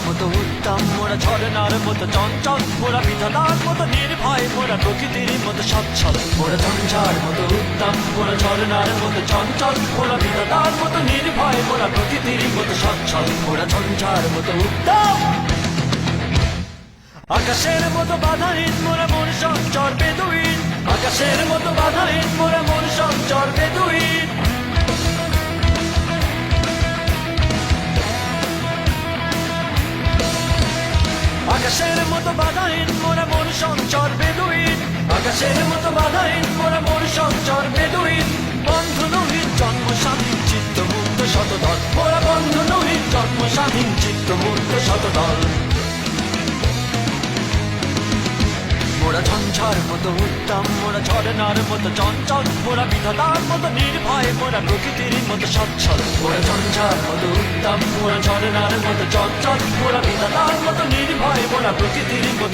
মতো উত্তম, মোরা ঝরনার মতো চঞ্চল, মোরা বিধাতার মতো নির্ভয়, মোরা প্রকৃতির মতো সচ্ছল। মোরা ঝঞ্ঝার মতো উত্তম, মোরা ঝরনার মতো চঞ্চল, মোরা বিধাতার মতো নির্ভয়, মোরা প্রকৃতির মতো সচ্ছল। মোরা ঝঞ্ঝার মতো উত্তম, আকাশের মতো বাধাহীন, মোরা মন সঞ্চর বেদুইন। আকাশের মতো বাধাহীন, মোরা মন সঞ্চর বেদুইন। আকাশের মতো বাধাহীন, মোরা মন সঞ্চর বেদুইন। আকাশের মতো বাধাহীন, মোরা মন সঞ্চর বেদুইন। বন্ধু নহিত জন্ম স্বাধীন, চিত্ত মুক্ত শতদল, মোরা বন্ধু নহিত জন্ম স্বাধীন, চিত্ত মুক্ত শতদল। মোরা ঝঞ্ঝার মতো উত্তম, মোরা ঝরনার মতো চঞ্চল, মোরা বিধাতার মতো নির্ভয়, মোরা প্রকৃতির মতো সচ্ছল। মোরা ঝঞ্ঝার মতো উত্তম, মোরা ঝরনার মতো চঞ্চল, মোরা বিধাতার মতো নির্ভয়, মোরা প্রকৃতির মতো